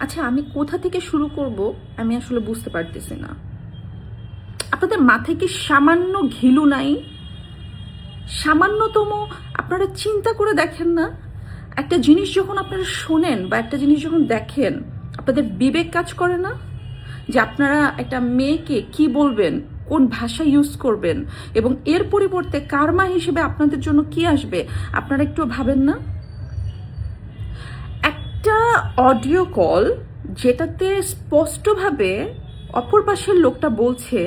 আচ্ছা, আমি কোথা থেকে শুরু করব আমি আসলে বুঝতে পারতেছি না। আপনাদের মাথায় কি সামান্য ঘিলু নাই? সামান্যতম আপনারা চিন্তা করে দেখেন না? একটা জিনিস যখন আপনারা শোনেন বা একটা জিনিস যখন দেখেন, আপনাদের বিবেক কাজ করে না যে আপনারা একটা মেয়েকে কি বলবেন, কোন ভাষা ইউজ করবেন, এবং এর পরিবর্তে কারমা হিসেবে আপনাদের জন্য কি আসবে? আপনারা একটু ভাবেন না? একটা অডিও কল যেটাতে স্পষ্টভাবে অপর পাশের লোকটা বলছে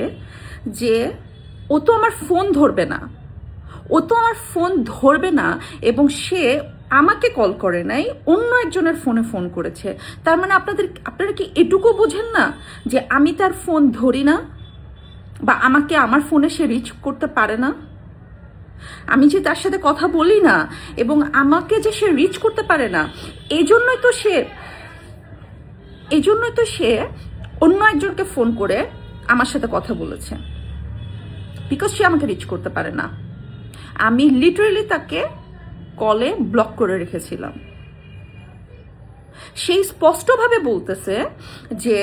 যে ও তো আমার ফোন ধরবে না, ও তো আমার ফোন ধরবে না, এবং সে আমাকে কল করে নাই, অন্য একজনের ফোনে ফোন করেছে। তার মানে আপনারা কি এটুকু বোঝেন না যে আমি তার ফোন ধরি না, বা আমাকে আমার ফোনে সে রিচ করতে পারে না? আমি যে তার সাথে কথা বলি না এবং আমাকে যে সে রিচ করতে পারে না, এই জন্যই তো সে অন্য একজনকে ফোন করে আমার সাথে কথা বলেছে, বিকজ সে আমাকে রিচ করতে পারে না। আমি লিটারেলি তাকে কলে ব্লক করে রেখেছিলাম। সেই স্পষ্টভাবে বলতেছে যে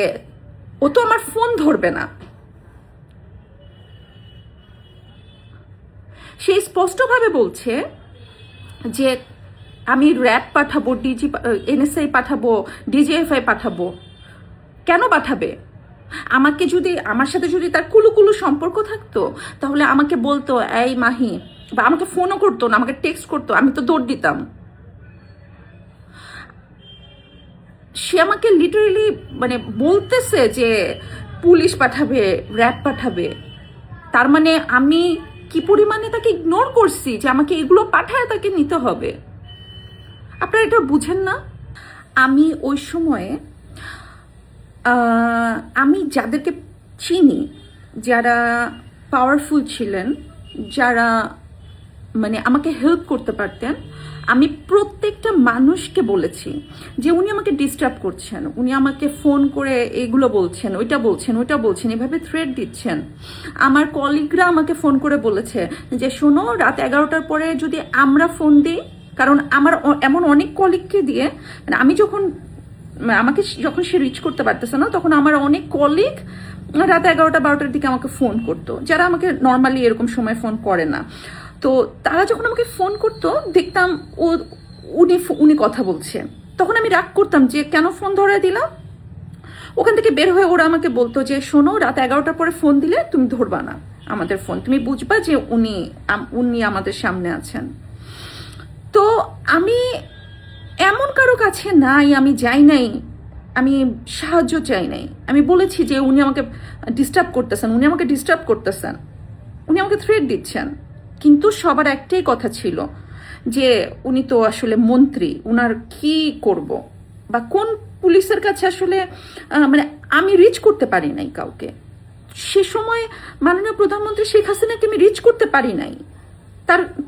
ও তো আমার ফোন ধরবে না। সেই স্পষ্টভাবে বলছে যে আমি র্যাব পাঠাবো, এনএসআই পাঠাবো, ডিজিএফআই পাঠাবো। কেন পাঠাবে? আমার সাথে যদি তার কুলুকুলু সম্পর্ক থাকতো তাহলে আমাকে বলতো, এই মাহি, বা আমাকে ফোনও করতো না, আমাকে টেক্সট করতো, আমি তো দৌড় দিতাম। সে আমাকে লিটারেলি মানে বলতেছে যে পুলিশ পাঠাবে, র্যাব পাঠাবে। তার মানে আমি কি পরিমাণে তাকে ইগনোর করছি যে আমাকে এগুলো পাঠায় তাকে নিতে হবে। আপনারা এটা বুঝেন না? আমি ওই সময়ে আমি যাদেরকে চিনি, যারা পাওয়ারফুল ছিলেন, যারা মানে আমাকে হেল্প করতে পারতেন, আমি প্রত্যেকটা মানুষকে বলেছি যে উনি আমাকে ডিস্টার্ব করছেন, উনি আমাকে ফোন করে এগুলো বলছেন, ওইটা বলছেন, এভাবে থ্রেট দিচ্ছেন। আমার কলিগরা আমাকে ফোন করে বলেছে যে শোনো, রাত 11টার পরে যদি আমরা ফোন দিই, কারণ আমার এমন অনেক কলিগকে দিয়ে, মানে আমাকে যখন সে রিচ করতে পারতেছে না, তখন আমার অনেক কলিগ রাত 11টা-12টার দিকে আমাকে ফোন করতো, যারা আমাকে নর্মালি এরকম সময় ফোন করে না। তো তারা যখন আমাকে ফোন করতো, দেখতাম উনি কথা বলছে, তখন আমি রাগ করতাম যে কেন ফোন ধরে দিলাম। ওখান থেকে বের হয়ে ওরা আমাকে বলতো যে শোনো, রাত 11টার পরে ফোন দিলে তুমি ধরবা না আমাদের ফোন, তুমি বুঝবা যে উনি আমাদের সামনে আছেন। তো আমি এমন কারো কাছে নাই, আমি যাই নাই, আমি সাহায্য চাই নাই। আমি বলেছি যে উনি আমাকে ডিস্টার্ব করতেছেন, উনি আমাকে থ্রেট দিচ্ছেন। কিন্তু সবার একটাই কথা ছিল যে উনি তো আসলে মন্ত্রী, উনার কি করব, বা কোন পুলিশের কাছে আসলে মানে আমি রিচ করতে পারি নাই কাউকে। সে সময় মাননীয় প্রধানমন্ত্রী শেখ হাসিনাকে আমি রিচ করতে পারি নাই।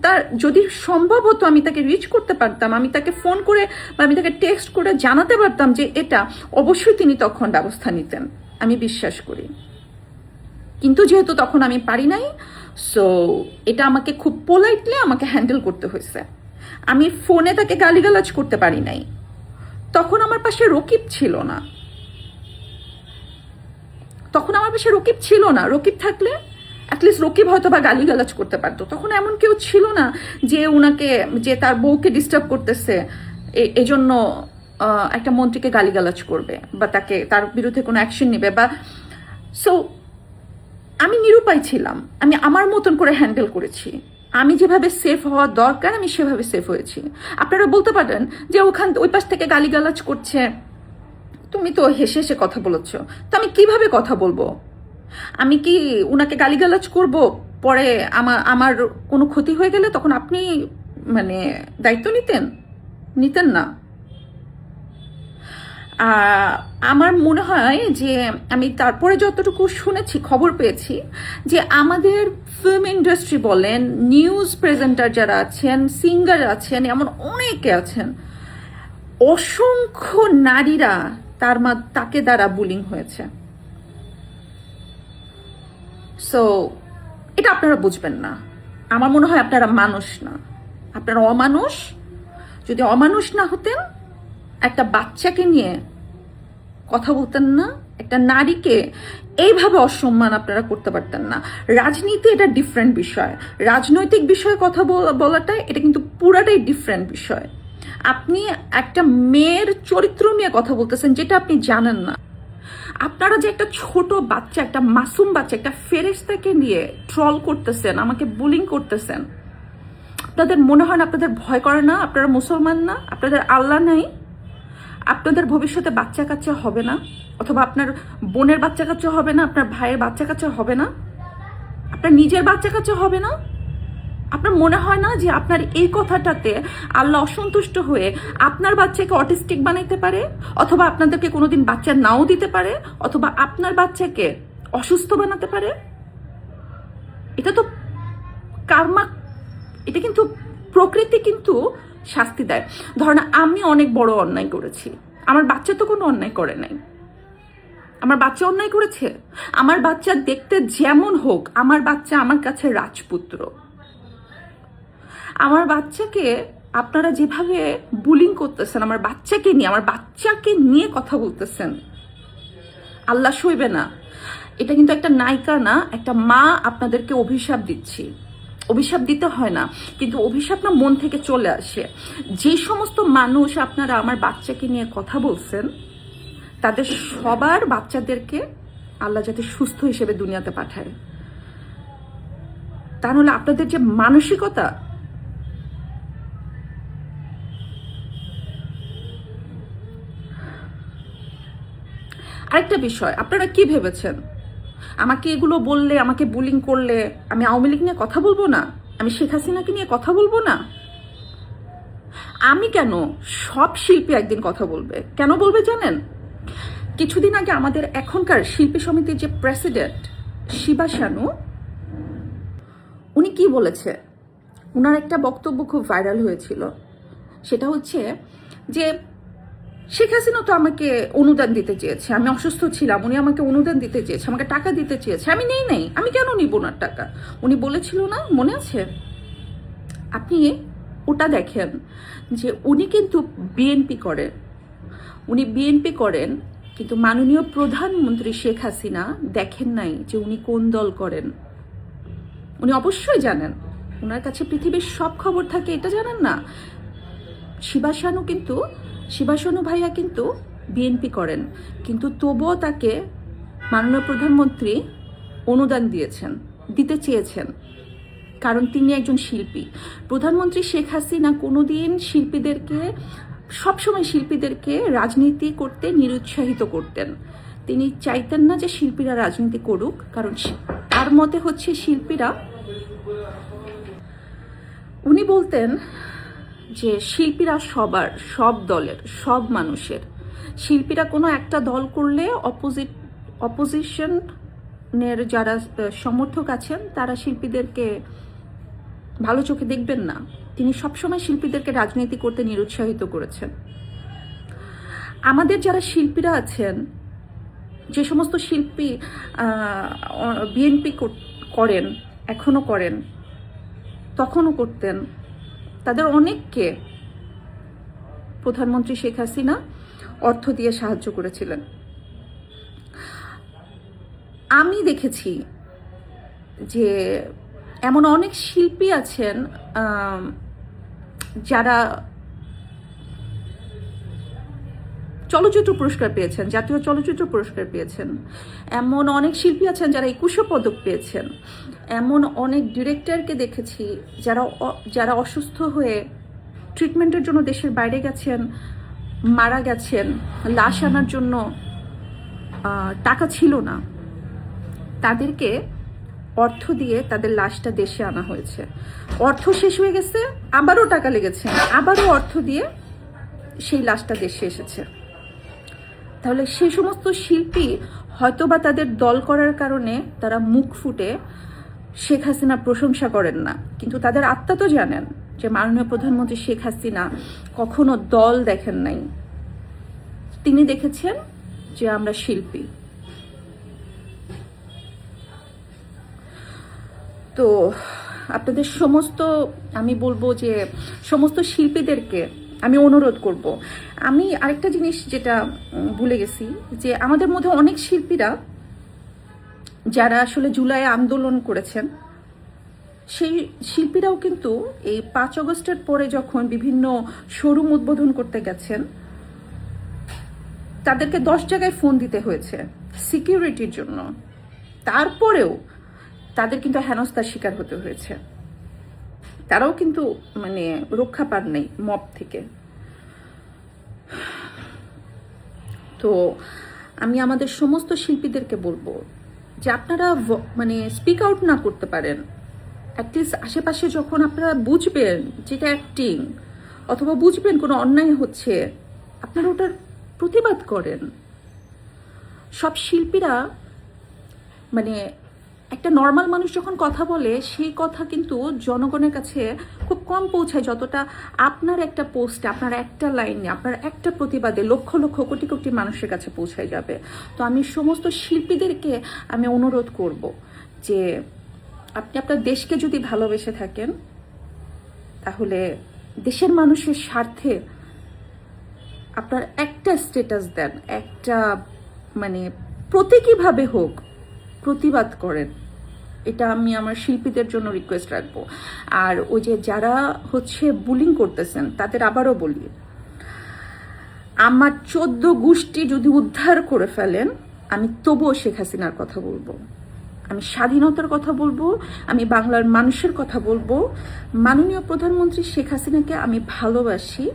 তার যদি সম্ভব হতো আমি তাকে রিচ করতে পারতাম, আমি তাকে ফোন করে বা আমি তাকে টেক্সট করে জানাতে পারতাম যে এটা, অবশ্যই তিনি তখন ব্যবস্থা নিতেন, আমি বিশ্বাস করি। কিন্তু যেহেতু তখন আমি পারি নাই, সো এটা আমাকে খুব পোলাইটলি আমাকে হ্যান্ডেল করতে হয়েছে। আমি ফোনে তাকে গালিগালাজ করতে পারি নাই। তখন আমার পাশে রকিব ছিল না। রকিব থাকলে অ্যাটলিস্ট রকিব হয়তো বা গালিগালাজ করতে পারতো। তখন এমন কেউ ছিল না যে তার বউকে ডিস্টার্ব করতেছে এজন্য একটা মন্ত্রীকে গালিগালাজ করবে বা তার বিরুদ্ধে কোনো অ্যাকশন নেবে। বা সো আমি নিরুপায় ছিলাম, আমি আমার মতন করে হ্যান্ডেল করেছি। আমি যেভাবে সেফ হওয়া দরকার আমি সেভাবে সেফ হয়েছি। আপনারা বলতে পারেন যে ওই পাশ থেকে গালিগালাজ করছে, তুমি তো হেসে হেসে কথা বলেছ। তো আমি কিভাবে কথা বলবো? আমি কি উনাকে গালিগালাজ করব, পরে আমার কোনো ক্ষতি হয়ে গেলে তখন আপনি মানে দায়িত্ব নিতেন না? আমার মনে হয় যে আমি তারপরে যতটুকু শুনেছি, খবর পেয়েছি, যে আমাদের ফিল্ম ইন্ডাস্ট্রি বলেন, নিউজ প্রেজেন্টার যারা আছেন, সিঙ্গার আছেন, এমন অনেকে আছেন, অসংখ্য নারীরা তাকে দ্বারা বুলিং হয়েছে। সো এটা আপনারা বুঝবেন না। আমার মনে হয় আপনারা মানুষ না, আপনারা অমানুষ। যদি অমানুষ না হতেন, একটা বাচ্চাকে নিয়ে কথা বলতেন না, একটা নারীকে এইভাবে অসম্মান আপনারা করতে পারতেন না। রাজনীতি এটা ডিফারেন্ট বিষয়, রাজনৈতিক বিষয়ে কথা বলাটা এটা কিন্তু পুরাটাই ডিফারেন্ট বিষয়। আপনি একটা মেয়ের চরিত্র নিয়ে কথা বলতেছেন যেটা আপনি জানেন না। আপনারা যে একটা ছোট বাচ্চা, একটা মাসুম বাচ্চা, একটা ফেরেশতাকে নিয়ে ট্রল করতেছেন, আমাকে বুলিং করতেছেন, আপনাদের মনে হয় না, আপনাদের ভয় করে না? আপনারা মুসলমান না? আপনাদের আল্লাহ নাই? আপনাদের ভবিষ্যতে বাচ্চা কাচ্চা হবে না? অথবা আপনার বোনের বাচ্চা কাচ্চা হবে না? আপনার ভাইয়ের বাচ্চা কাচ্চা হবে না? আপনার নিজের বাচ্চা কাচ্চা হবে না? আপনার মনে হয় না যে আপনার এই কথাটাতে আল্লাহ অসন্তুষ্ট হয়ে আপনার বাচ্চাকে অটিস্টিক বানাইতে পারে, অথবা আপনাদেরকে কোনোদিন বাচ্চা নাও দিতে পারে, অথবা আপনার বাচ্চাকে অসুস্থ বানাতে পারে? এটা তো কার্মা, এটা কিন্তু প্রকৃতি কিন্তু শাস্তি দেয়। ধরেন আমি অনেক বড় অন্যায় করেছি, আমার বাচ্চা তো কোনো অন্যায় করে নাই। আমার বাচ্চা অন্যায় করেছে? আমার বাচ্চা দেখতে যেমন হোক, আমার বাচ্চা আমার কাছে রাজপুত্র। আমার বাচ্চাকে আপনারা যেভাবে বুলিং করতেছেন, আমার বাচ্চাকে নিয়ে কথা বলতেছেন, আল্লাহ সইবে না। এটা কিন্তু একটা নায়িকা না, একটা মা আপনাদেরকে অভিশাপ দিচ্ছি। অভিশাপ দিতে হয় না, কিন্তু অভিশাপ না মন থেকে চলে আসে। যে সমস্ত মানুষ আপনারা আমার বাচ্চাকে নিয়ে কথা বলছেন, তাদের সবার বাচ্চাদেরকে আল্লাহ যাতে সুস্থ হিসেবে দুনিয়াতে পাঠায়। তা নাহলে আপনাদের যে মানসিকতা, আরেকটা বিষয়, আপনারা কি ভেবেছেন আমাকে এগুলো বললে, আমাকে বুলিং করলে আমি আওয়ামী লীগ নিয়ে কথা বলবো না? আমি শেখ হাসিনাকে নিয়ে কথা বলবো না? আমি কেন, সব শিল্পী একদিন কথা বলবে। কেন বলবে জানেন? কিছুদিন আগে আমাদের এখনকার শিল্পী সমিতির যে প্রেসিডেন্ট শিবা শানু, উনি কি বলেছে? উনার একটা বক্তব্য খুব ভাইরাল হয়েছিল। সেটা হচ্ছে যে শেখ হাসিনা তো আমাকে অনুদান দিতে চেয়েছে, আমি অসুস্থ ছিলাম, উনি আমাকে অনুদান দিতে চেয়েছে, আমাকে টাকা দিতে চেয়েছে, আমি নেই নাই, আমি কেন নিব ওনার টাকা? উনি বলেছিল না, মনে আছে? আপনি ওটা দেখেন যে উনি কিন্তু বিএনপি করেন, কিন্তু মাননীয় প্রধানমন্ত্রী শেখ হাসিনা দেখেন নাই যে উনি কোন দল করেন। উনি অবশ্যই জানেন, ওনার কাছে পৃথিবীর সব খবর থাকে, এটা জানেন না? শিবা শানু ভাইয়া কিন্তু বিএনপি করেন, কিন্তু তবুও তাকে মাননীয় প্রধানমন্ত্রী অনুদান দিতে চেয়েছেন, কারণ তিনি একজন শিল্পী। প্রধানমন্ত্রী শেখ হাসিনা কোনোদিন সবসময় শিল্পীদেরকে রাজনীতি করতে নিরুৎসাহিত করতেন। তিনি চাইতেন না যে শিল্পীরা রাজনীতি করুক, কারণ তার মতে হচ্ছে উনি বলতেন যে শিল্পীরা সব দলের, সব মানুষের। শিল্পীরা কোনো একটা দল করলে অপোজিশনের যারা সমর্থক আছেন তারা শিল্পীদেরকে ভালো চোখে দেখবেন না। তিনি সবসময় শিল্পীদেরকে রাজনীতি করতে নিরুৎসাহিত করেছেন। আমাদের যারা শিল্পীরা আছেন, যে সমস্ত শিল্পী বিএনপি করেন, এখনো করেন, তখনও করতেন, তাদের অনেককে প্রধানমন্ত্রী শেখ হাসিনা অর্থ দিয়ে সাহায্য করেছিলেন। আমি দেখেছি যে এমন অনেক শিল্পী আছেন যারা চলচ্চিত্র পুরস্কার পেয়েছেন, জাতীয় চলচ্চিত্র পুরস্কার পেয়েছেন। এমন অনেক শিল্পী আছেন যারা 21 পদক পেয়েছেন। এমন অনেক ডিরেক্টরকে দেখেছি যারা অসুস্থ হয়ে ট্রিটমেন্টের জন্য দেশের বাইরে গেছেন, মারা গেছেন, লাশ আনার জন্য টাকা ছিল না, তাদেরকে অর্থ দিয়ে তাদের লাশটা দেশে আনা হয়েছে। অর্থ শেষ হয়ে গেছে, আবারও টাকা লেগেছে, আবারও অর্থ দিয়ে সেই লাশটা দেশে এসেছে। তাহলে সেই সমস্ত শিল্পী হয়তোবা তাদের দল করার কারণে তারা মুখ ফুটে শেখ হাসিনার প্রশংসা করেন না, কিন্তু তাদের আত্মা তো জানেন যে মাননীয় প্রধানমন্ত্রী শেখ হাসিনা কখনো দল দেখেন নাই। তিনি দেখেছেন যে আমরা শিল্পী। তো আপনাদের আমি বলবো যে সমস্ত শিল্পীদেরকে আমি অনুরোধ করব। আমি আরেকটা জিনিস যেটা ভুলে গেছি, যে আমাদের মধ্যে অনেক শিল্পীরা যারা আসলে জুলাই আন্দোলন করেছেন, সেই শিল্পীরাও কিন্তু এই 5 আগস্টের পরে যখন বিভিন্ন শোরুম উদ্বোধন করতে গেছেন, তাদেরকে 10 জায়গায় ফোন দিতে হয়েছে সিকিউরিটির জন্য। তারপরেও তাদের কিন্তু হেনস্থার শিকার হতে হয়েছে। তারাও কিন্তু মানে রক্ষা পান নাই মব থেকে। তো আমি আমাদের সমস্ত শিল্পীদেরকে বলবো যে আপনারা মানে স্পিক আউট না করতে পারেন, অ্যাটলিস্ট আশেপাশে যখন আপনারা বুঝবেন যেটা অ্যাক্টিং, অথবা বুঝবেন কোনো অন্যায় হচ্ছে, আপনারা ওটার প্রতিবাদ করেন। সব শিল্পীরা মানে একটা নর্মাল মানুষ যখন কথা বলে, সেই কথা কিন্তু জনগণের কাছে খুব কম পৌঁছায়, যতটা আপনার একটা পোস্টে, আপনার একটা লাইনে, আপনার একটা প্রতিবাদে লক্ষ লক্ষ কোটি কোটি মানুষের কাছে পৌঁছায় যাবে। তো আমি সমস্ত শিল্পীদেরকে আমি অনুরোধ করব যে আপনি আপনার দেশকে যদি ভালোবেসে থাকেন, তাহলে দেশের মানুষের স্বার্থে আপনার একটা স্ট্যাটাস দেন, একটা মানে প্রতীকীভাবে হোক প্রতিবাদ করেন। এটা আমি আমার শিল্পীদের জন্য রিকোয়েস্ট রাখবো। আর ওই যে যারা হচ্ছে বুলিং করতেছেন, তাদের আবারও বলি, আমার 14 গোষ্ঠী যদি উদ্ধার করে ফেলেন, আমি তবুও শেখ হাসিনার কথা বলবো, আমি স্বাধীনতার কথা বলবো, আমি বাংলার মানুষের কথা বলবো। মাননীয় প্রধানমন্ত্রী শেখ হাসিনাকে আমি ভালোবাসি।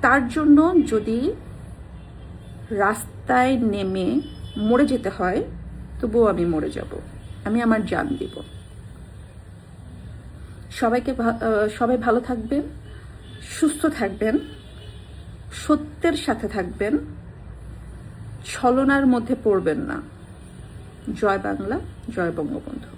তার জন্য যদি রাস্তায় নেমে মরে যেতে হয়, তবুও আমি মরে যাব, আমি আমার জান দিব। সবাই ভালো থাকবেন, সুস্থ থাকবেন, সত্যের সাথে থাকবেন, ছলনার মধ্যে পড়বেন না। জয় বাংলা, জয় বঙ্গবন্ধু।